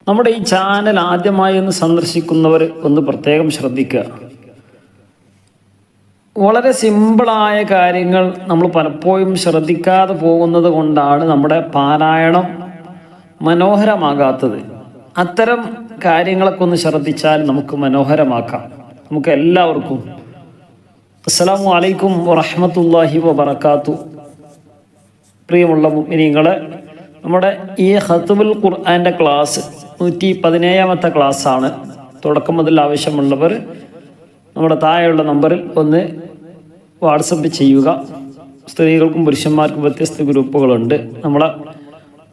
നമ്മുടെ ഈ ചാനൽ ആദ്യമായി ഒന്ന് സന്ദർശിക്കുന്നവർ ഒന്ന് പ്രത്യേകം ശ്രദ്ധിക്കുക. വളരെ സിമ്പിളായ കാര്യങ്ങൾ നമ്മൾ പലപ്പോഴും ശ്രദ്ധിക്കാതെ പോകുന്നത് കൊണ്ടാണ് നമ്മുടെ പാരായണം മനോഹരമാകാത്തത്. അത്തരം കാര്യങ്ങളൊക്കെ ഒന്ന് ശ്രദ്ധിച്ചാൽ നമുക്ക് മനോഹരമാക്കാം. നമുക്ക് എല്ലാവർക്കും അസ്സലാമു അലൈക്കും വറഹ്മത്തുള്ളാഹി വബറകാതുഹു. പ്രിയമുള്ള മുഅ്മിനീങ്ങളെ, നമ്മുടെ ഈ ഖത്മുൽ ഖുർആൻ്റെ ക്ലാസ് 117ാമത്തെ ക്ലാസ്സാണ്. തുടക്കം മുതൽ ആവശ്യമുള്ളവർ നമ്മുടെ താഴെയുള്ള നമ്പറിൽ ഒന്ന് വാട്സപ്പ് ചെയ്യുക. സ്ത്രീകൾക്കും പുരുഷന്മാർക്കും വ്യത്യസ്ത ഗ്രൂപ്പുകളുണ്ട്. നമ്മളെ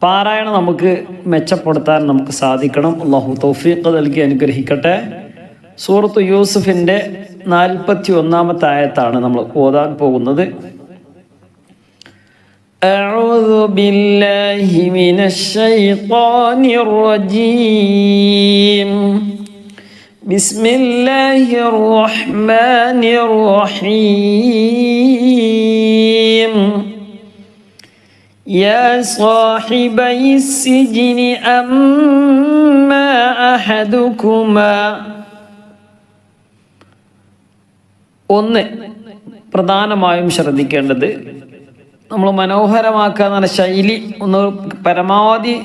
പാരായണം നമുക്ക് മെച്ചപ്പെടുത്താൻ നമുക്ക് സാധിക്കണം. അല്ലാഹു തൗഫീഖ് നൽകി അനുഗ്രഹിക്കട്ടെ. സൂറത്ത് യൂസുഫിൻ്റെ 41ാമത്തെ ആയത്താണ് നമ്മൾ ഓതാൻ പോകുന്നത്. أعوذ بالله من الشيطان الرجيم بسم الله الرحمن الرحيم يا صاحبي السجن أما أحدكما. ഒന്ന് പ്രധാനമായും ശ്രദ്ധിക്കേണ്ടത്, നമ്മൾ മനോഹരമാക്കുക എന്ന ശൈലി ഒന്ന് പരമാവധി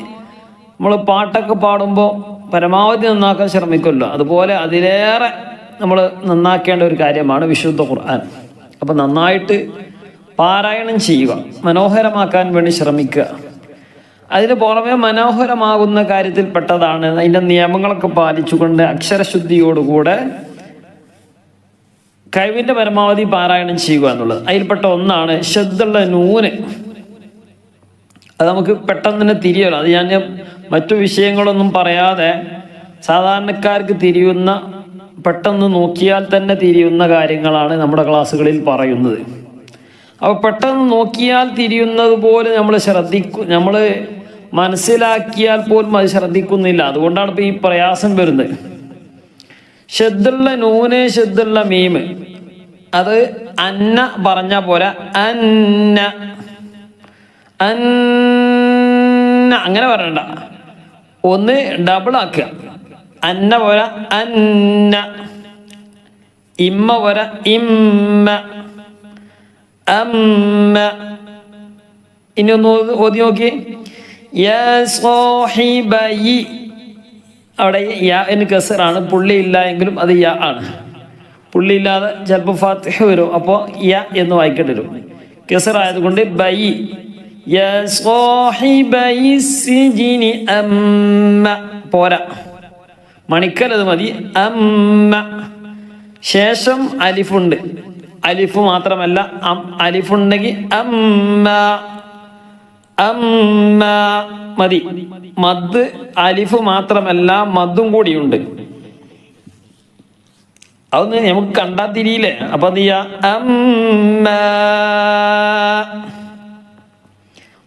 നമ്മൾ പാട്ടൊക്കെ പാടുമ്പോൾ പരമാവധി നന്നാക്കാൻ ശ്രമിക്കുമല്ലോ, അതുപോലെ അതിലേറെ നമ്മൾ നന്നാക്കേണ്ട ഒരു കാര്യമാണ് വിശുദ്ധ ഖുർആൻ. അപ്പോൾ നന്നായിട്ട് പാരായണം ചെയ്യുക, മനോഹരമാക്കാൻ വേണ്ടി ശ്രമിക്കുക. അതിന് പുറമെ മനോഹരമാകുന്ന കാര്യത്തിൽ പെട്ടതാണ് അതിൻ്റെ നിയമങ്ങളൊക്കെ പാലിച്ചുകൊണ്ട് അക്ഷരശുദ്ധിയോടുകൂടെ കഴിവിൻ്റെ പരമാവധി പാരായണം ചെയ്യുക എന്നുള്ളത്. അതിൽപ്പെട്ട ഒന്നാണ് ശദ്ദുള്ള നൂന്. അത് നമുക്ക് പെട്ടെന്ന് തന്നെ തിരിയല്ലോ. അത് ഞാൻ മറ്റു വിഷയങ്ങളൊന്നും പറയാതെ സാധാരണക്കാർക്ക് തിരിയുന്ന, പെട്ടെന്ന് നോക്കിയാൽ തന്നെ തിരിയുന്ന കാര്യങ്ങളാണ് നമ്മുടെ ക്ലാസ്സുകളിൽ പറയുന്നത്. അപ്പോൾ പെട്ടെന്ന് നോക്കിയാൽ തിരിയുന്നത് പോലെ നമ്മൾ മനസ്സിലാക്കിയാൽ പോലും അത് ശ്രദ്ധിക്കുന്നില്ല. അതുകൊണ്ടാണ് ഇപ്പോൾ ഈ പ്രയാസം വരുന്നത്. ഷദ്ദുള്ള നൂന്, ഷദ്ദുള്ള മീമ്, അത് അന്ന പറഞ്ഞ പോലെ അന്ന അന്ന അങ്ങനെ പറയണ്ട, ഒന്ന് ഡബിൾ ആക്കുക. അന്ന പോര അന്ന, ഇമ്മ പോര ഇമ്മ, അമ്മ. ഇനി ഒന്ന് ഓതി നോക്കി. യാ സ്വാഹിബയി, അവിടെ യാ എന്ന് കസറാണ്, പുള്ളിയില്ല എങ്കിലും അത് യാ ആണ്. പുള്ളിയില്ലാതെ ചിലപ്പോൾ ഫാത്തിഹ വരും, അപ്പോൾ യാ എന്ന് വായിക്കേണ്ടി വരും. കസറായതുകൊണ്ട് ബൈ. യാ സ്വാഹിബൈ സിജ്നി അമ്മ പോരാ, മണിക്കൽ അത് മതി. അമ്മ ശേഷം അലിഫുണ്ട്. അലിഫ് മാത്രമല്ല, അലിഫുണ്ടെങ്കിൽ അമ്മ അമ്മ മതി. മദ് അലിഫ് മാത്രമല്ല, മദ്ദും കൂടിയുണ്ട്. അതൊന്ന് നമുക്ക് കണ്ടാൽ തിരിയില്ലേ. അപ്പൊ എന്ത് ചെയ്യാ? അമ്മ.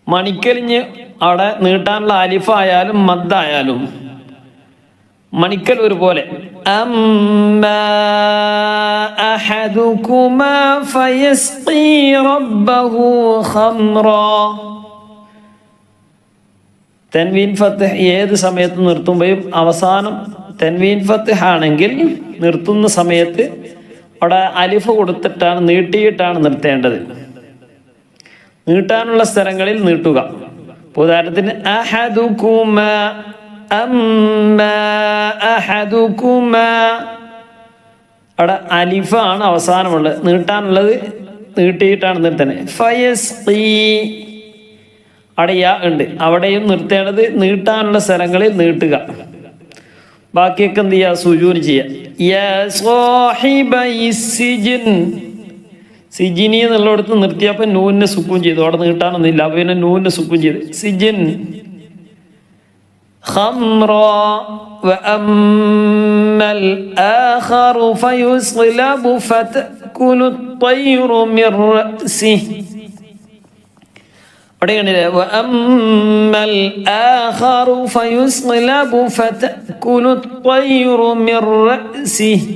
മണിക്കലിഞ്ഞ് അവിടെ നീട്ടാനുള്ള അലിഫായാലും മദ്ദായാലും മണിക്കൽ ഒരുപോലെ. അമ്മ അഹദുകുമാ ഫയസ്ഖി റബ്ബഹു ഖംറാ. തൻവീൻ ഫത്ഹ് ഏത് സമയത്ത് നിർത്തുമ്പോഴും അവസാനം തൻവീൻ ഫത്ഹ് ആണെങ്കിൽ നിർത്തുന്ന സമയത്ത് അവിടെ അലിഫ് കൊടുത്തിട്ടാണ്, നീട്ടിയിട്ടാണ് നിർത്തേണ്ടത്. നീട്ടാനുള്ള സ്ഥലങ്ങളിൽ നീട്ടുക. ഉദാഹരണത്തിന് അഹദുകുമാ, അമ്മ അഹദുകുമാ, അവിടെ അലിഫാണ് അവസാനമുള്ളത്. നീട്ടാനുള്ളത് നീട്ടിയിട്ടാണ് നിർത്തേണ്ടത്. ഫയസ്ഖി അവിടെ യാ ഉണ്ട്, അവിടെയും നിർത്തേണ്ടത് നീട്ടാനുള്ള സ്ഥലങ്ങളിൽ നീട്ടുക. ബാക്കിയൊക്കെ എന്ത് ചെയ്യുക? സുജൂന് ചെയ്യുക. യാ സ്വാഹിബൈ സിജ്ൻ, സിജിനി എന്നുള്ളിടത്ത് നിർത്തിയപ്പോൾ നൂനിനെ സുക്കൂൻ ചെയ്തു. അവിടെ നീട്ടാനൊന്നുമില്ല, അപ്പോൾ പിന്നെ നൂനിനെ സുക്കൂൻ ചെയ്ത് സിജിൻ. ഖംറാ വഅമ്മൽ ആഖറു ഫയുസ്ലബു ഫതകുലു ത്വയ്റു മിർ റഅസിഹി. അവിടെ കണ്ടില്ലേ? വഅമ്മൽ ആഖറു ഫയുസ്ലബു ഫതകുലു ത്വയ്റു മിർ റഅസിഹി.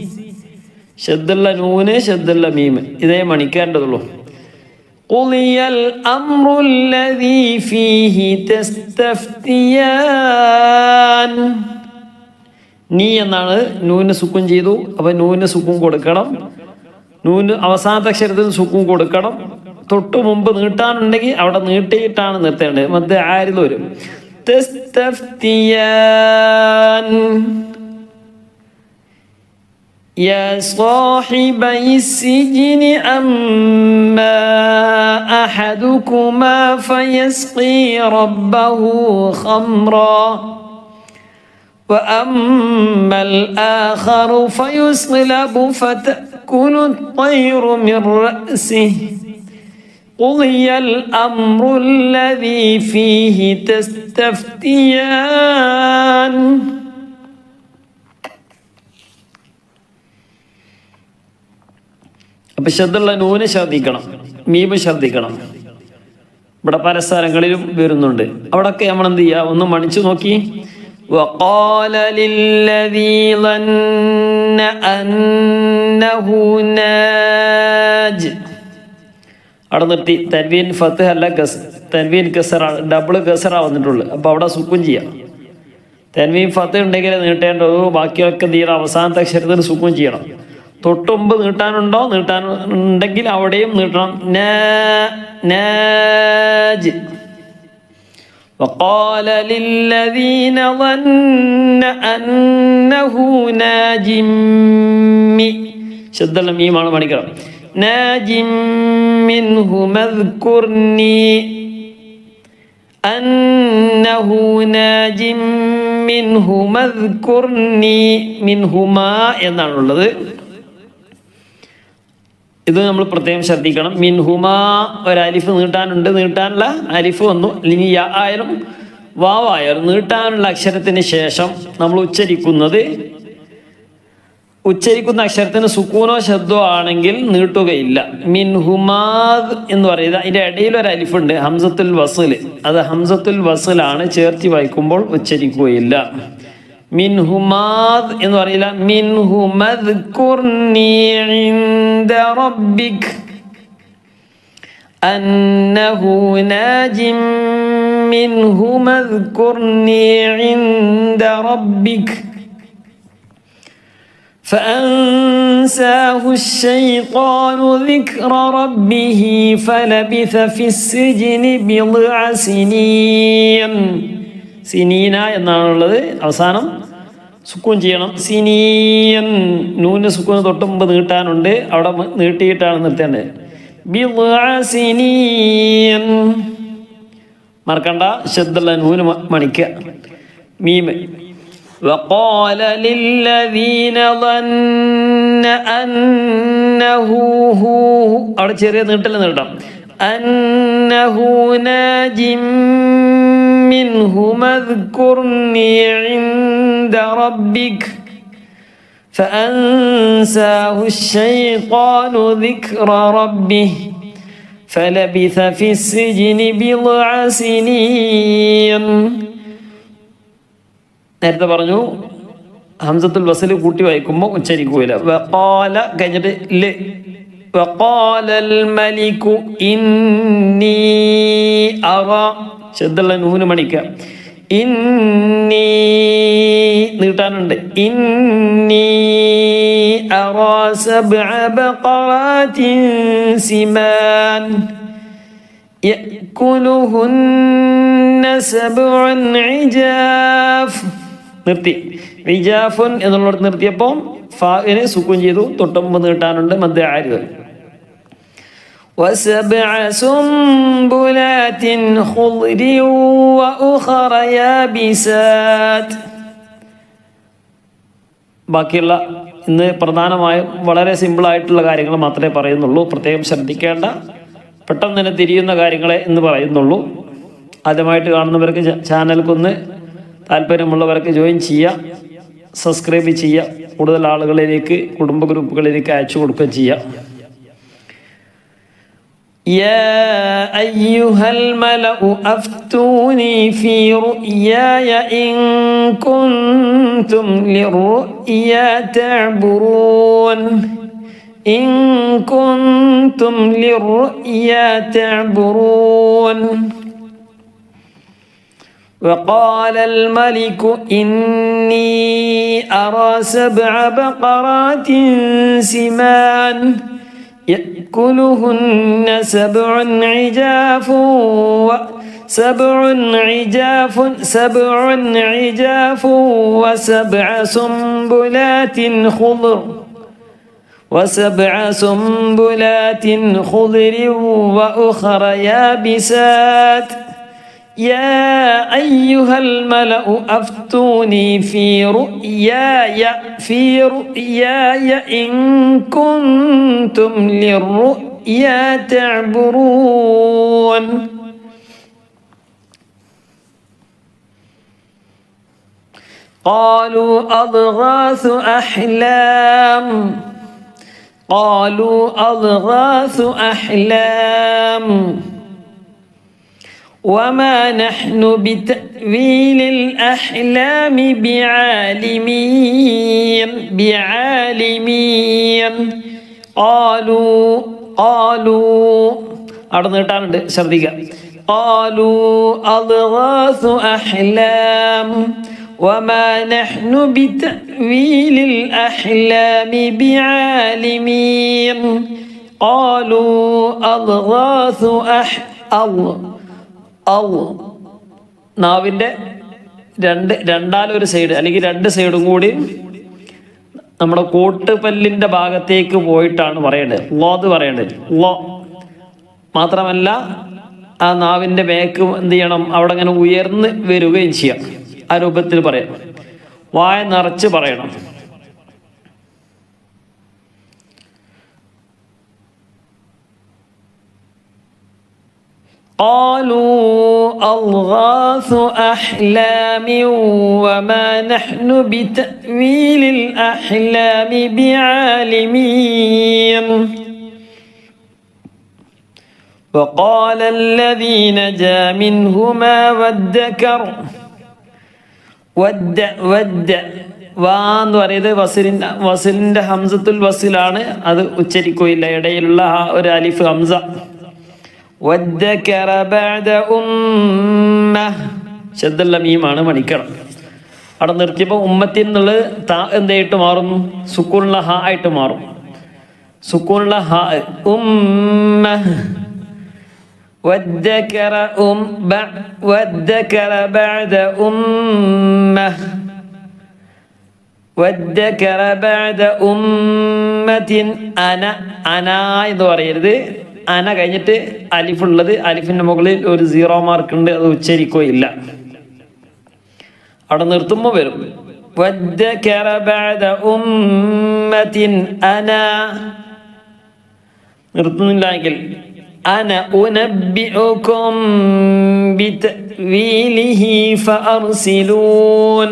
ശദ്ദുള്ള നൂന്, ശദ്ദുള്ള മീം, ഇതേ മണിക്കേണ്ടതുള്ളൂ. ഖുളിയൽ അംറുല്ലദീ ഫീഹി തസ്തഫ്തിയാൻ. നീ എന്നാണ്, നൂന് സുക്കൂൻ ചെയ്തു. അപ്പൊ നൂന് സുക്കൂൻ കൊടുക്കണം. നൂന് അവസാനത്തെ അക്ഷരത്തിന് സുക്കൂൻ കൊടുക്കണം. തൊട്ട് മുമ്പ് നീട്ടാനുണ്ടെങ്കിൽ അവിടെ നീട്ടിയിട്ടാണ് നിർത്തേണ്ടത്. മധ്യ ആരിൽ വരും. തസ്തഫ്തിയാൻ يا صاحبي السجن أما أحدكما فيسقي ربه خمرا وأما الآخر فيصلب فتأكل الطير من رأسه قضي الأمر الذي فيه تستفتيان. അപ്പൊ ശബ്ദമുള്ള നൂന് ശ്രദ്ധിക്കണം, മീമ് ശ്രദ്ധിക്കണം. ഇവിടെ പല സ്ഥലങ്ങളിലും വരുന്നുണ്ട്. അവിടൊക്കെ നമ്മൾ എന്ത് ചെയ്യുക, ഒന്ന് മണിച്ചു നോക്കി. وقال للذي ظن أنه ناج അവിടെ നിർത്തി. തൻവീൻ ഫത്ത് അല്ല തൻവീൻ കസറാണ്, ഡബിൾ കസറാ വന്നിട്ടുള്ളു. അപ്പൊ അവിടെ സുക്കൂൻ ചെയ്യാം. തൻവീൻ ഫത്ത് ഉണ്ടെങ്കിൽ നീട്ടേണ്ടത്. ബാക്കിയൊക്കെ എന്ത് ചെയ്യണം, അവസാനത്തെ അക്ഷരത്തിന് സുക്കൂൻ ചെയ്യണം. തൊട്ടുമ്പ് നീട്ടാനുണ്ടോ, നീട്ടാനുണ്ടെങ്കിൽ അവിടെയും നീട്ടണം. നാജ്. وقال للذين ظن أنه ناج ശബ്ദമുള്ള മീമാണ് മണിക്കണം. ناج منه مذكرني أنه ناج منه مذكرني منهما എന്നാണുള്ളത്. ഇത് നമ്മൾ പ്രത്യേകം ശ്രദ്ധിക്കണം. മിൻഹുമാ ഒരു അലിഫ് നീട്ടാനുണ്ട്, നീട്ടാനുള്ള അലിഫ് വന്നു. ഇനി യാ ആയാലും വാവായാലും നീട്ടാനുള്ള അക്ഷരത്തിന് ശേഷം നമ്മൾ ഉച്ചരിക്കുന്ന അക്ഷരത്തിന് സുക്കൂനോ ശബ്ദോ ആണെങ്കിൽ നീട്ടുകയില്ല. മിൻഹുമാദ് എന്ന് പറയുന്നത് അതിൻ്റെ ഇടയിൽ ഒരു അലിഫുണ്ട്, ഹംസത്തുൽ വസ്ൽ. അത് ഹംസത്തുൽ വസ്ലാണ്, ചേർത്തി വായിക്കുമ്പോൾ ഉച്ചരിക്കുകയില്ല. മിൻഹുമാദ് എന്ന് പറയില്ല. മിൻഹുമദ്കുർനി ഇൻദ റബ്ബിക് അന്നഹു നാജിം മിൻഹുമദ്കുർനി ഇൻദ റബ്ബിക് فأنساه الشيطان ذكر ربه فلبث في السجن بضع سنين. സിനീന എന്നാണുള്ളത്. അവസാനം സുക്കൂൻ ചെയ്യണം. സിനീൻ. നൂന് സുക്കൂന് തൊട്ട് മുമ്പ് നീട്ടാനുണ്ട്, അവിടെ നീട്ടിയിട്ടാണ് നിർത്തേണ്ടത്. ബിദ്അ സിനീൻ. മറക്കണ്ട, ശബ്ദമുള്ള നൂന് മണിക്കുക. മീമ്. وقال للذين ظن أنه അവിടെ ചെറിയ നീട്ടൽ നീട്ടാം. أنه ناج منه مذكرني عند ربك فأنساه الشيطان ذكر ربه فلبث في السجن بضع سنين. നേരത്തെ പറഞ്ഞു ഹംസത്തുൽ വസ്ൽ കൂട്ടി വായിക്കുമ്പോൾ ഉച്ചരിക്കുകയില്ല. വഖാല കഴിഞ്ഞിട്ട് ല. വഖാലൽ മലികു ഇന്നി അറ. ശബ്ദമുള്ള നൂന് മണിക്ക. ഇന്നി നീട്ടാനുണ്ട്. ഇന്നി അറ സബ്അ ബഖറാത്തിൻ സിമാൻ യഅകുലുഹുന്ന സബ്ഉൻ ഇജാഫ്. നിർത്തി. വിജാഫുൻ എന്നുള്ളത് നിർത്തിയപ്പോൾ ഫാഇനെ സുക്കൂൻ ചെയ്തു. തൊട്ടുമ്പ് നീട്ടാനുണ്ട്, മദ്ദ ആരിദ്. وسبع سنبلات خضر وأخر يابسات. ബാക്കിയുള്ള ഇന്ന് പ്രധാനമായും വളരെ സിമ്പിളായിട്ടുള്ള കാര്യങ്ങൾ മാത്രമേ പറയുന്നുള്ളൂ. പ്രത്യേകം ശ്രദ്ധിക്കേണ്ട, പെട്ടെന്ന് തന്നെ തിരിയുന്ന കാര്യങ്ങളെ ഇന്ന് പറയുന്നുള്ളൂ. ആദ്യമായിട്ട് കാണുന്നവർക്ക് ചാനൽക്കൊന്ന് താല്പര്യമുള്ളവർക്ക് ജോയിൻ ചെയ്യുക, സബ്സ്ക്രൈബ് ചെയ്യുക, കൂടുതൽ ആളുകളിലേക്ക്, കുടുംബ ഗ്രൂപ്പുകളിലേക്ക് അയച്ചു കൊടുക്കുകയും ചെയ്യുക. يا أيها الملأ أفتوني في رؤياي إن كنتم للرؤيا تعبرون إن كنتم للرؤيا تعبرون. وقال الملك إني أرى 7 بقرات سمان يأكلهن 7 عجاف و7 سنبلات خضر وأخر يابسات يا أيها الملأ أفتوني في رؤياي إن كنتم للرؤيا تعبرون قالوا أضغاث أحلام وما نحن بتأويل الأحلام بعالمين قالوا അടന്നിട്ടാണ് ശ്രദ്ധിക്കുക قالوا أضغاث أحلام وما نحن بتأويل الأحلام بعالمين قالوا أضغاث നാവിൻ്റെ രണ്ടാലൊരു സൈഡ് അല്ലെങ്കിൽ 2 സൈഡും കൂടി നമ്മുടെ കോട്ടുപല്ലിൻ്റെ ഭാഗത്തേക്ക് പോയിട്ടാണ് പറയേണ്ടത്. ലോത് പറയേണ്ടത് ലോ മാത്രമല്ല ആ നാവിൻ്റെ ബാക്ക് എന്ത് ചെയ്യണം, അവിടെ അങ്ങനെ ഉയർന്ന് വരികയും ചെയ്യാം. ആ രൂപത്തിൽ പറയാം, വായ നിറച്ച് പറയണം. قالوا أضغاث أحلام وما نحن بتأويل الأحلام بعالمين وقال الذي نجا منهما وادكر വാന്ന് പറയുന്നത് വസിലിന്റെ ഹംസത്തുൽ വസിലാണ്, അത് ഉച്ചരിക്കുകയില്ല. ഇടയിലുള്ള ഒരു അലിഫ് ഹംസ. വദ്ദക്കറ ബഅദ ഉമ്മ ശദ്ദുള്ള മീമാണ് മണിക്കണം. അവിടെ നിർത്തിയപ്പോൾ ഉമ്മത്തിൽ നിന്നുള്ളത് താ എന്തായിട്ട് മാറും, സുക്കൂനുള്ള ഹ ആയിട്ട് മാറും. സുക്കൂനുള്ള ഹ ഉമ്മ വദ്ദക്കറ ബഅദ ഉമ്മത്തിൻ അന എന്ന് പറയരുത്. അന കഴിഞ്ഞിട്ട് അലിഫുള്ളത്, അലിഫിന്റെ മുകളിൽ ഒരു 0 മാർക്ക് ഉണ്ട്, അത് ഉച്ചരിക്കുകയില്ല. അവിടെ നിർത്തുമ്പോൾ വരും വദ്ദക്കറ ബഅദ ഉമ്മത്തിൻ അന. നിർത്തുന്നില്ലെങ്കിൽ അന ഉനബ്ബിഉകും ബിതഅ്വീലിഹി ഫഅർസിലൂൻ.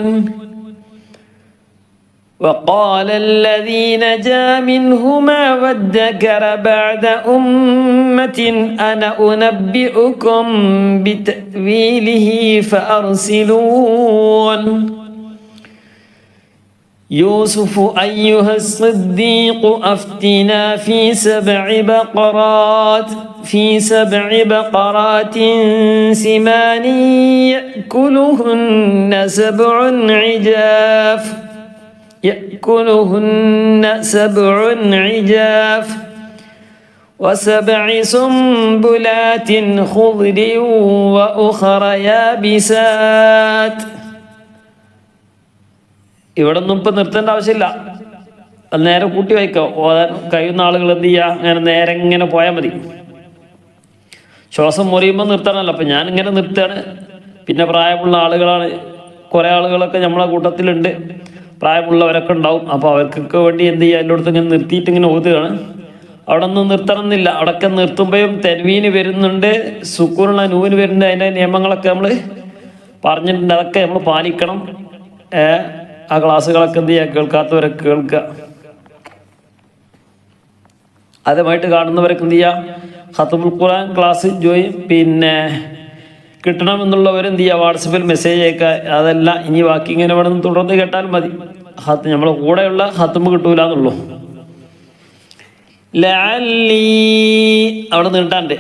وقال الذي نجا منهما وادكر بعد أمة أنا أنبئكم بتأويله فأرسلون. يوسف أيها الصديق أفتنا في 7 بقرات سمان يأكلهن 7 عجاف و7 سنبلات خضر وأخر يابسات. ഇവിടെ ഒന്നും ഇപ്പം നിർത്തേണ്ട ആവശ്യമില്ല, അത് നേരെ കൂട്ടി വായിക്കാം. കഴിയുന്ന ആളുകൾ എന്ത് ചെയ്യുക, അങ്ങനെ നേരെ ഇങ്ങനെ പോയാൽ മതി. ശ്വാസം മുറിയുമ്പോൾ നിർത്തണമല്ലോ. അപ്പം ഞാനിങ്ങനെ നിർത്തുകയാണ്. പിന്നെ പ്രായമുള്ള ആളുകളാണ്, കുറേ ആളുകളൊക്കെ നമ്മളെ കൂട്ടത്തിലുണ്ട്, പ്രായമുള്ളവരൊക്കെ ഉണ്ടാവും. അപ്പോൾ അവർക്കൊക്കെ വേണ്ടി എന്ത് ചെയ്യുക, എല്ലായിടത്തും ഇങ്ങനെ നിർത്തിയിട്ട് ഇങ്ങനെ ഓതുകയാണ്. അവിടെ ഒന്നും നിർത്തണമെന്നില്ല. അവിടെയൊക്കെ നിർത്തുമ്പോഴും തെൻവീന് വരുന്നുണ്ട്, സുക്കൂനുള്ള നൂന് വരുന്നുണ്ട്. അതിൻ്റെ നിയമങ്ങളൊക്കെ നമ്മൾ പറഞ്ഞിട്ടുണ്ട്, അതൊക്കെ നമ്മൾ പാലിക്കണം. ആ ക്ലാസ്സുകളൊക്കെ എന്ത് ചെയ്യുക, കേൾക്കാത്തവരൊക്കെ കേൾക്കുക. ആദ്യമായിട്ട് കാണുന്നവരൊക്കെ എന്ത് ചെയ്യുക, ഖത്മുൽ ഖുർആൻ ക്ലാസ് പിന്നെ കിട്ടണമെന്നുള്ളവർ എന്ത് ചെയ്യുക, വാട്സപ്പിൽ മെസ്സേജ് അയക്കുക. അതല്ല, ഇനി ബാക്കി ഇങ്ങനെ വേണം തുടർന്ന് കേട്ടാൽ മതി. നമ്മളെ കൂടെയുള്ള ഖത്മ് കിട്ടൂല എന്നുള്ളൂ. ലഅല്ലി അവിടെ നീട്ടാണ്ട്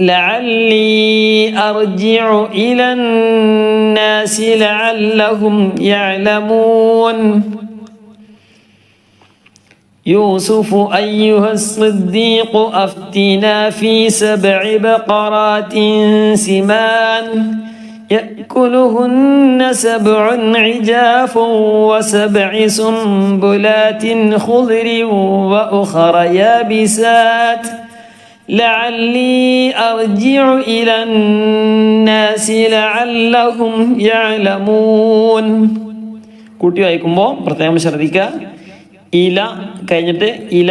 لعلي أرجع إلى الناس لعلهم يعلمون يوسف أيها الصديق أفتنا في 7 بقرات سمان يأكلهن 7 عجاف و7 سنبلات خضر وأخر يابسات لعلي أرجع إلى الناس لعلهم يعلمون കൂട്ടി വായിക്കുമ്പോൾ പ്രത്യേകം ശ്രദ്ധിക്കുക. ഇല കഴിഞ്ഞിട്ട് ഇല,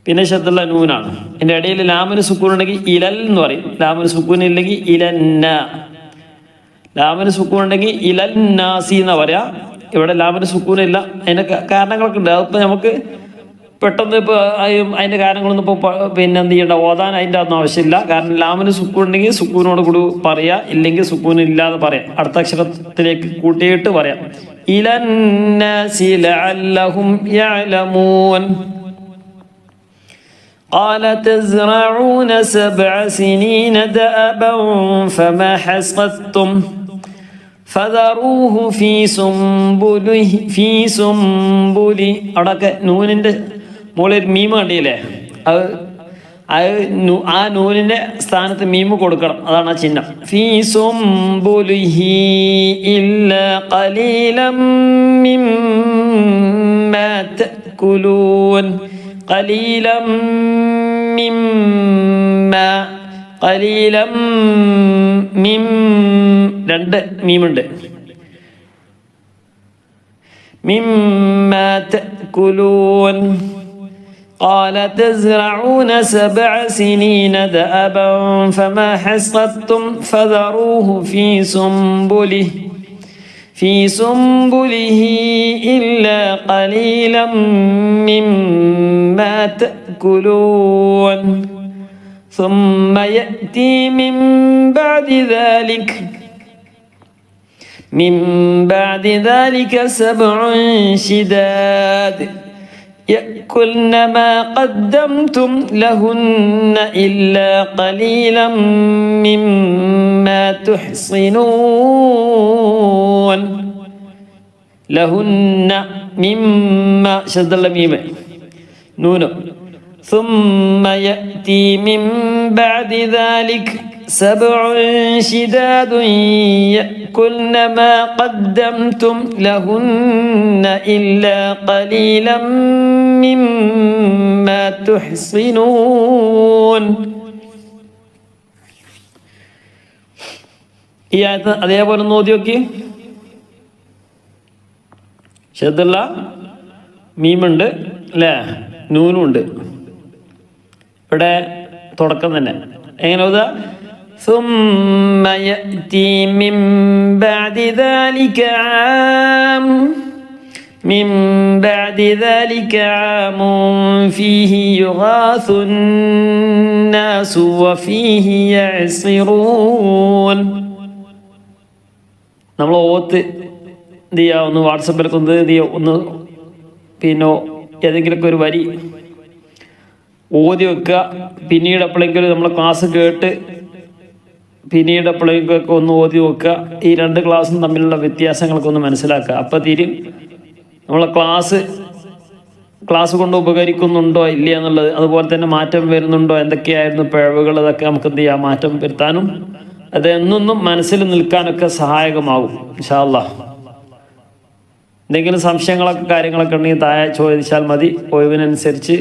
പിന്നെ ശബ്ദമുള്ള നൂനാണ്. എൻ്റെ ഇടയിൽ ലാമിന് സുക്കൂൻ ഉണ്ടെങ്കിൽ ഇലൽ എന്ന് പറയും. ലാമിന് സുക്കൂൻ ഇല്ലെങ്കിൽ ഇലന്ന. ലാമിന് സുക്കൂൻ ഉണ്ടെങ്കിൽ ഇലന്നാസി എന്നാ പറയാ. ഇവിടെ ലാമിന് സുക്കൂൻ ഇല്ല. അതിൻ്റെ കാരണങ്ങളൊക്കെ ഉണ്ട്. അതിപ്പോൾ നമുക്ക് പെട്ടെന്ന് ഇപ്പോൾ അതിൻ്റെ കാര്യങ്ങളൊന്നും ഇപ്പോൾ പിന്നെ എന്ത് ചെയ്യേണ്ട, ഓതാൻ അതിൻ്റെ ഒന്നും ആവശ്യമില്ല. കാരണം ലാമിന് സുക്കൂൻ ഉണ്ടെങ്കിൽ സുക്കൂനോട് കൂടി പറയാം, ഇല്ലെങ്കിൽ സുക്കൂൻ ഇല്ലാതെ പറയാം. അടുത്ത അക്ഷരത്തിലേക്ക് കൂട്ടിയിട്ട് പറയാം. ഇലന്നാസി ലഅല്ലഹും യഅലമൂൻ قال تزرعون 7 سنين دأبا فما حصدتم فذروه في سنبله അവിടെയൊക്കെ നൂനിൻ്റെ മുകളിൽ മീമ് കണ്ടില്ലേ? അത് ആ നൂനിൻ്റെ സ്ഥാനത്ത് മീമ് കൊടുക്കണം. അതാണ് ആ ചിഹ്നം. ഫീ സുംബുലിഹി ഇല്ലാ ഖലീലം മിമ്മാ തഅകുലൂൻ ഖലീലം മിമ്മാ ഖലീലം രണ്ട് മീമുണ്ട്. മിമ്മാ തഅകുലൂൻ قال تزرعون 7 سنين دأبا فما حصدتم فذروه في سنبله إلا قليلا مما تأكلون ثم يأتي من بعد ذلك 7 شداد يأكلن ما قدمتم لهن إلا قليلا مما تحصنون لهن مما شد الميم نون ثم يأتي من بعد ذلك 7 شداد يأكلن ما قدمتم لهن إلا قليلا مما تحصنون. ഈ ആയത്ത് അതേപോലെ ഒന്ന് ഓതി നോക്കി. ശബ്ദമുള്ള മീമുണ്ട് അല്ലേ, നൂനും ഉണ്ട്. ഇവിടെ തുടക്കം തന്നെ എങ്ങനെ ഓതാ? ثم يأتي من بعد ذلك عام فيه يغاث الناس وفيه يعصرون. നമ്മൾ ഓത്ത് എന്ത് ചെയ്യുക, ഒന്ന് വാട്സപ്പിലൊക്കെ ഒന്ന് എന്ത് ചെയ്യുക, ഒന്ന് പിന്നെ ഏതെങ്കിലുമൊക്കെ ഒരു വരി ഓതി വെക്കുക. പിന്നീട് എപ്പോഴെങ്കിലും നമ്മൾ ക്ലാസ് കേട്ട് പിന്നീട് എപ്പോഴേക്കൊക്കെ ഒന്ന് ഓതി വെക്കുക. ഈ 2 ക്ലാസ്സും തമ്മിലുള്ള വ്യത്യാസങ്ങളൊക്കെ ഒന്ന് മനസ്സിലാക്കുക. അപ്പം തീരും നമ്മളെ ക്ലാസ് കൊണ്ട് ഉപകരിക്കുന്നുണ്ടോ ഇല്ല എന്നുള്ളത്. അതുപോലെ തന്നെ മാറ്റം വരുന്നുണ്ടോ, എന്തൊക്കെയായിരുന്നു പിഴവുകൾ, അതൊക്കെ നമുക്ക് എന്ത് ചെയ്യാം, മാറ്റം വരുത്താനും അത് എന്നൊന്നും മനസ്സിൽ നിൽക്കാനൊക്കെ സഹായകമാകും ഇൻഷാ അല്ലാഹ്. എന്തെങ്കിലും സംശയങ്ങളൊക്കെ കാര്യങ്ങളൊക്കെ ഉണ്ടെങ്കിൽ താഴെ ചോദിച്ചാൽ മതി. ഒഴിവിനനുസരിച്ച്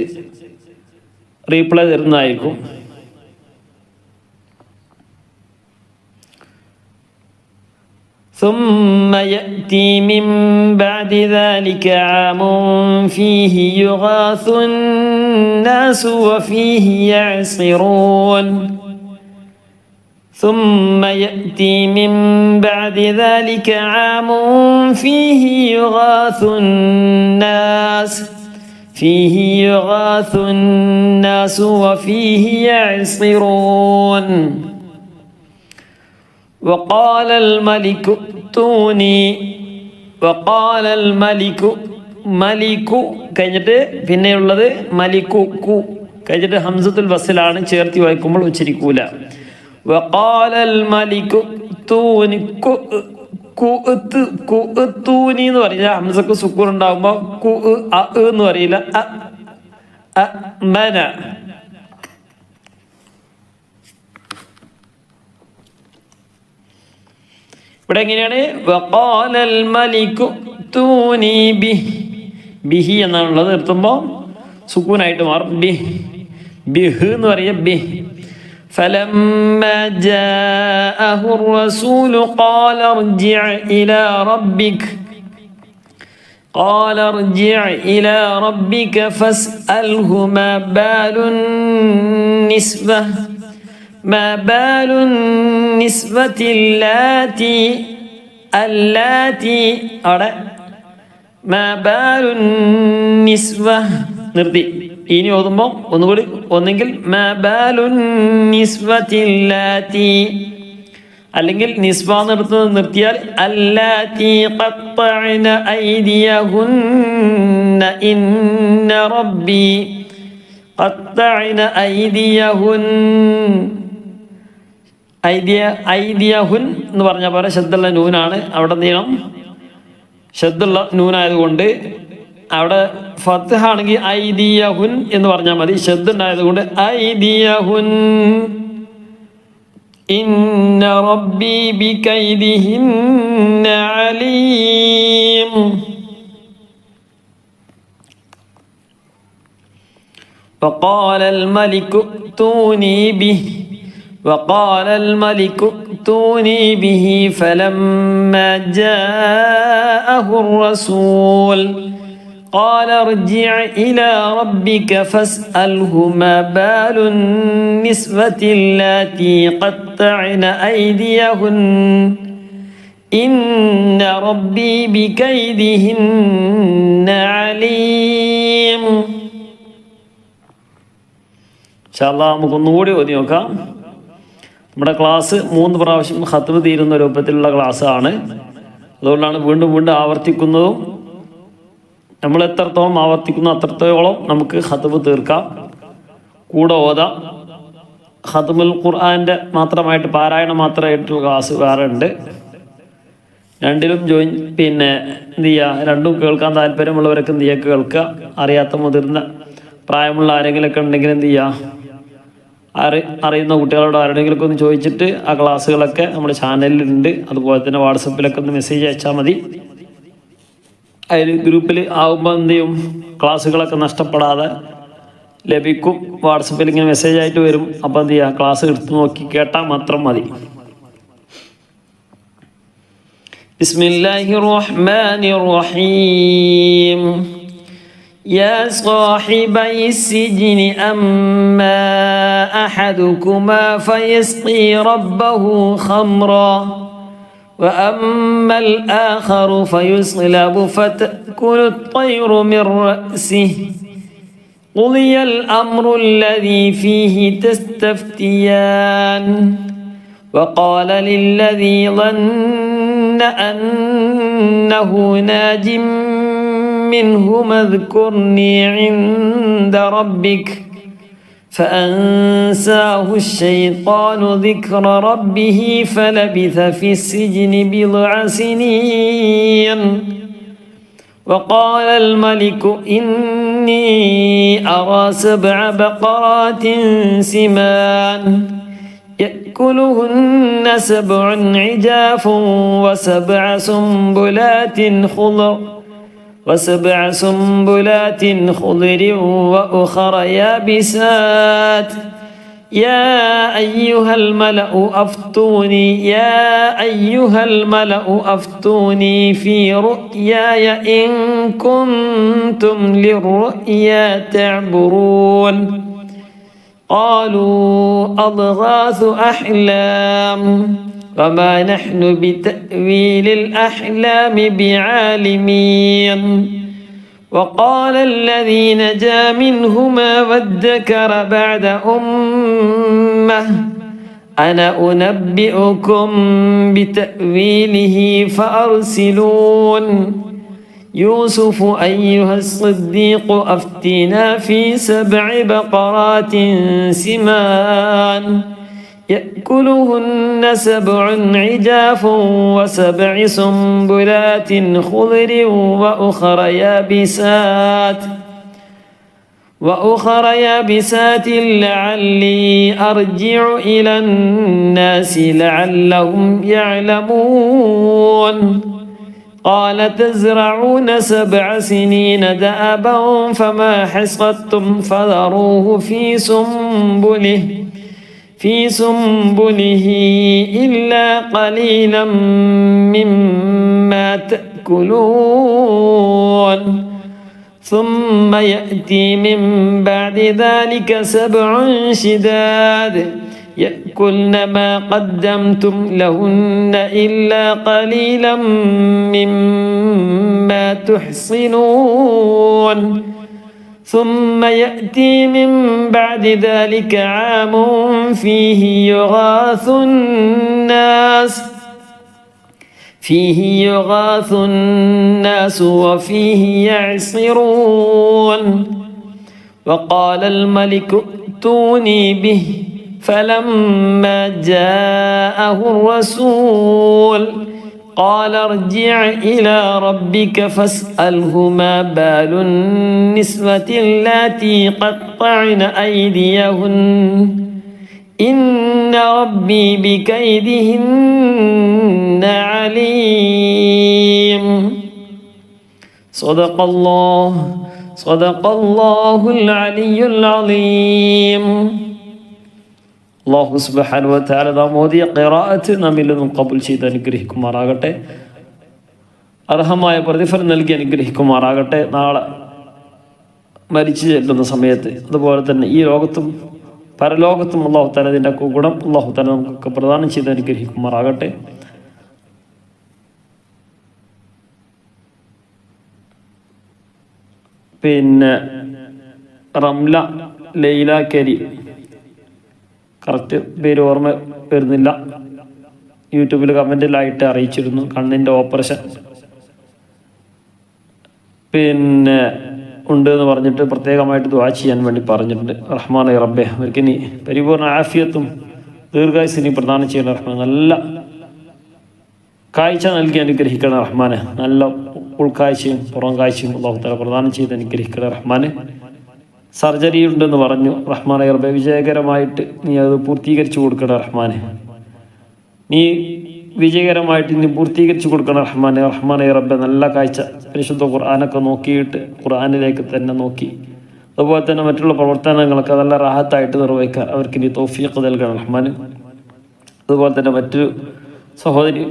റീപ്ലൈ തരുന്നതായിരിക്കും. ثم يأتي من بعد ذلك عام فيه يغاث الناس وفيه يعصرون. ثم يأتي من بعد ذلك عام فيه يغاث الناس وفيه يعصرون. وقال الملك ائتوني وقال الملك മലിക്കു കഴിഞ്ഞിട്ട് പിന്നെയുള്ളത് മലിക്കു കു കഴിഞ്ഞിട്ട് ഹംസത്തുൽ വസ്ലാണ് ചേർത്തി വായിക്കുമ്പോൾ ഉച്ചരിക്കൂല. വഖാലൽ മലികു തൂനി കുഅ്തൂനി എന്ന് പറയില്ല. ഹംസക്ക് സുക്കൂൻ ഉണ്ടാകുമ്പോൾ കു എന്ന് പറയില്ല. മന. ഇവിടെ എങ്ങനെയാണ്? വഖാലൽ മലികു തൂനി ബിഹി എന്നാണുള്ളത്. നിർത്തുമ്പോൾ സുക്കൂനായിട്ട് മാറും. ബിഹ് എന്ന് പറയുക. فلما جاءه الرسول قال ارجع إلى ربك فاسأله ما بال النسوة اللاتي അവിടെ ما بال النسوة നിർത്തി. ഇനി ഓതുമ്പോൾ ഒന്നുകൂടി ഒന്നെങ്കിൽ മാ ബാലുൻ നിസ്വതില്ലാത്തി, അല്ലെങ്കിൽ നിസ്വ നിർത്തിയാൽ അല്ലാത്തി ഖത്തഅന ഐദിയഹുന്ന ഇന്ന റബ്ബി ഖത്തഅന ഐദിയഹുൻ എന്ന് പറഞ്ഞ പോലെ ശബ്ദുള്ള നൂനാണ്. അവിടെ എന്ത് ചെയ്യണം? ശബ്ദുള്ള നൂനായതുകൊണ്ട് അവിടെ ഫത്ഹ ആണെങ്കിൽ ഐദിയഹുൻ എന്ന് പറഞ്ഞാൽ മതി. ശബ്ദ ഉണ്ടായതുകൊണ്ട് ഐദിയഹുൻ ഇന്ന റബ്ബി ബികൈദിഹിന്ന അലീം. وقال الملك ائتوني به فلما جاءه الرسول قال ارجع إلى ربك فاسأله ما بال النسوة اللاتي قطعن أيديهن إن ربي بكيدهن عليم. ഇൻഷാല്ലാ നമുക്കൊന്നുകൂടി ഓതി നോക്കാം. നമ്മുടെ ക്ലാസ് 3 പ്രാവശ്യം ഖത്മ് തീരുന്ന രൂപത്തിലുള്ള ക്ലാസ്സാണ്. അതുകൊണ്ടാണ് വീണ്ടും വീണ്ടും ആവർത്തിക്കുന്നതും. നമ്മൾ എത്രത്തോളം ആവർത്തിക്കുന്നു അത്രത്തോളം നമുക്ക് ഖത്മ് തീർക്കാം, കൂടെ ഓതാം. ഖത്മുൽ ഖുർആൻ്റെ മാത്രമായിട്ട് പാരായണം മാത്രമായിട്ടുള്ള ക്ലാസ് വേറെ ഉണ്ട്. രണ്ടിലും എന്ത് ചെയ്യുക, രണ്ടും കേൾക്കാൻ താല്പര്യമുള്ളവരൊക്കെ എന്ത് ചെയ്യുക, കേൾക്കുക. അറിയാത്ത മുതിർന്ന പ്രായമുള്ള ആരെങ്കിലുമൊക്കെ ഉണ്ടെങ്കിൽ എന്ത് ചെയ്യുക, അറിയുന്ന കുട്ടികളോട് ആരുടെങ്കിലൊക്കെ ഒന്ന് ചോദിച്ചിട്ട് ആ ക്ലാസ്സുകളൊക്കെ നമ്മുടെ ചാനലിലുണ്ട്. അതുപോലെ തന്നെ വാട്സപ്പിലൊക്കെ ഒന്ന് മെസ്സേജ് അയച്ചാൽ മതി. അതിൽ ഗ്രൂപ്പിൽ ആകുമ്പോൾ എന്ത് ചെയ്യും, ക്ലാസ്സുകളൊക്കെ നഷ്ടപ്പെടാതെ ലഭിക്കും. വാട്സപ്പിൽ ഇങ്ങനെ മെസ്സേജ് ആയിട്ട് വരും. അപ്പോൾ എന്ത് ചെയ്യുക, ക്ലാസ് എടുത്ത് നോക്കി കേട്ടാൽ മാത്രം മതി. ബിസ്മില്ലാഹിർ റഹ്മാനിർ റഹീം. يا صاحبي السجن أما أحدكما فيسقي ربه خمرا وأما الآخر فيصلب فتأكل الطير من رأسه قضي الأمر الذي فيه تستفتيان وقال للذي ظن أنه ناج منهما اذكرني عند ربك فأنساه الشيطان ذكر ربه فلبث في السجن بضع سنين وقال الملك إني أرى 7 بقرات سمان يأكلهن 7 عجاف و7 سنبلات خضر وأخر يابسات يا أيها الملأ أفتوني في رؤياي إن كنتم للرؤيا تعبرون قالوا أضغاث أحلام وما نحن بتأويل الأحلام بعالمين وقال الذي نجا منهما وادكر بعد أمة أنا أنبئكم بتأويله فأرسلون يوسف أيها الصديق أفتنا في 7 بقرات سمان يأكلهن 7 عجاف و7 سنبلات خضر وأخر يابسات لعلي أرجع إلى الناس لعلهم يعلمون قال تزرعون 7 سنين دأبا فما حصدتم فذروه في سنبله إلا قليلا مما تأكلون ثم يأتي من بعد ذلك 7 شداد يأكلن ما قدمتم لهن إلا قليلا مما تحصنون ثم يأتي من بعد ذلك عام فيه يغاث الناس وفيه يعصرون وقال الملك ائتوني به فلما جاءه الرسول قال ارجع إلى ربك فاسأله ما بال النسوة اللاتي قطعن أيديهن إن ربي بكيدهن عليم صدق الله العلي العظيم. അള്ളാഹു സുബ്ഹാനഹു വ തആല നാം ഓതിയ ഖിറാഅത്ത് നമ്മിൽ നിന്നും ഖബൂൽ ചെയ്ത് അനുഗ്രഹിക്കുമാറാകട്ടെ. അർഹമായ പ്രതിഫലം നൽകി അനുഗ്രഹിക്കുമാറാകട്ടെ. നാളെ മരിച്ചു ചെല്ലുന്ന സമയത്ത് അതുപോലെ തന്നെ ഈ ലോകത്തും പരലോകത്തും അള്ളാഹു തആല ഇതിൻ്റെ ഗുണം അള്ളാഹു തആല നമുക്കൊക്കെ പ്രദാനം ചെയ്ത് അനുഗ്രഹിക്കുമാറാകട്ടെ. പിന്നെ റംല ലൈല കരി, കറക്റ്റ് പേര് ഓർമ്മ വരുന്നില്ല, യൂട്യൂബിൽ കമൻറ്റിലായിട്ട് അറിയിച്ചിരുന്നു. കണ്ണിൻ്റെ ഓപ്പറേഷൻ പിന്നെ ഉണ്ട് എന്ന് പറഞ്ഞിട്ട് പ്രത്യേകമായിട്ട് ദുആ ചെയ്യാൻ വേണ്ടി പറഞ്ഞിട്ടുണ്ട്. റഹ്മാനെ റബ്ബെ അവർക്ക് ഇനി പരിപൂർണ്ണ ആഫിയത്തും ദീർഘായുസ്സിനി പ്രദാനം ചെയ്യണം റഹ്മാൻ. നല്ല കാഴ്ച നൽകി അനുഗ്രഹിക്കണം റഹ്മാനെ. നല്ല ഉൾക്കാഴ്ചയും പുറം കാഴ്ചയും അല്ലാഹു തആല പ്രദാനം ചെയ്ത് അനുഗ്രഹിക്കണം റഹ്മാനെ. സർജറി ഉണ്ടെന്ന് പറഞ്ഞു റഹ്മാനെ റബ്ബെ, വിജയകരമായിട്ട് നീ അത് പൂർത്തീകരിച്ചു കൊടുക്കണം റഹ്മാനെ. നീ വിജയകരമായിട്ട് നീ പൂർത്തീകരിച്ചു കൊടുക്കണം റഹ്മാനെ. റഹ്മാനെ റബ്ബെ നല്ല കാഴ്ച, പരിശുദ്ധ ഖുർആനൊക്കെ നോക്കിയിട്ട് ഖുർആനിലേക്ക് തന്നെ നോക്കി അതുപോലെ തന്നെ മറ്റുള്ള പ്രവർത്തനങ്ങളൊക്കെ നല്ല റാഹത്തായിട്ട് നിർവഹിക്കാൻ അവർക്ക് നീ തൗഫീഖ് നൽകണം റഹ്മാനെ. അതുപോലെ തന്നെ മറ്റൊരു സഹോദരി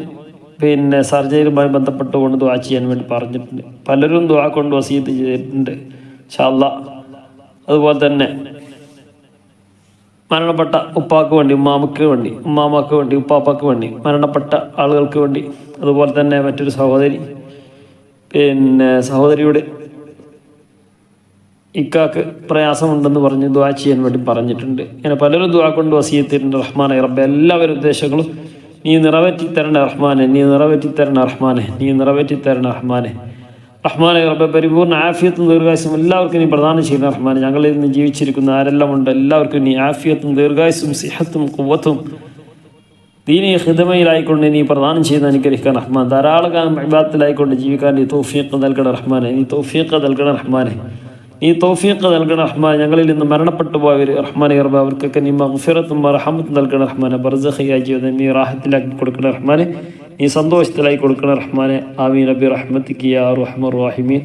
പിന്നെ സർജറിയുമായി ബന്ധപ്പെട്ടുകൊണ്ട് ദുആ ചെയ്യാൻ വേണ്ടി പറഞ്ഞിട്ടുണ്ട്. പലരും ദുആ കൊണ്ട് വസീയത്ത് ചെയ്തിട്ടുണ്ട് ഇൻഷാ അല്ലാഹ്. അതുപോലെ തന്നെ മരണപ്പെട്ട ഉപ്പാക്ക് വേണ്ടി, ഉമ്മാമക്ക് വേണ്ടി, ഉമ്മാമാക്ക് വേണ്ടി, ഉപ്പാപ്പാക്ക് വേണ്ടി, മരണപ്പെട്ട ആളുകൾക്ക് വേണ്ടി, അതുപോലെ തന്നെ മറ്റൊരു സഹോദരി പിന്നെ സഹോദരിയുടെ ഇക്കാക്ക് പ്രയാസമുണ്ടെന്ന് പറഞ്ഞ് ദുആ ചെയ്യാൻ വേണ്ടി പറഞ്ഞിട്ടുണ്ട്. ഇങ്ങനെ പലരും ദുആ കൊണ്ട് വസീയത്തിട്ടുണ്ട് റഹ്മാനെ റബ്ബെ. എല്ലാവരും ഉദ്ദേശങ്ങളും നീ നിറവേറ്റി തരണ റഹ്മാനെ, നീ നിറവേറ്റി തരണ റഹ്മാനെ, നീ നിറവേറ്റി തരണ റഹ്മാനെ. റഹ്മാനെ റബ്ബെ പരിപൂർണ്ണ ആഫിയത്തും ദീർഘായുസും എല്ലാവർക്കും നീ പ്രദാനം ചെയ്യുന്ന റഹ്മാനെ. ഞങ്ങളിൽ നിന്ന് ജീവിച്ചിരിക്കുന്ന ആരെല്ലാം ഉണ്ട് എല്ലാവർക്കും നീ ആഫിയത്തും ദീർഘായുസും സിഹത്തും ഖുവ്വത്തും ദീനീ ഖിദ്മയിലായിക്കൊണ്ട് നീ പ്രദാനം ചെയ്ത് അനുഗ്രഹിക്കാൻ റഹ്മാൻ. ധാരാളം ഇബാദത്തിലായിക്കൊണ്ട് ജീവിക്കാൻ നീ തൗഫീഖ് നൽകണം റഹ്മാനെ. നീ തൗഫീഖ് നൽകണം റഹ്മാനെ. നീ തൗഫീഖ് നൽകണം റഹ്മാൻ. ഞങ്ങളിൽ നിന്ന് മരണപ്പെട്ടു പോയവർ റഹ്മാനെ റബ്ബെ അവർക്കൊക്കെ നീ മഗ്ഫിറത്തും റഹ്മത്തും നൽകണം റഹ്മാനെ. ബർസഖിയായ ജീവിതം നീ റാഹത്തിലാക്കി കൊടുക്കണം റഹ്മാനെ. നീ സന്തോഷത്തിലായി കൊടുക്കണം റഹ്മാനെ. ആമീൻ നബി റഹ്മത്തിക്ക് യാ അർഹമർ റഹീമീൻ.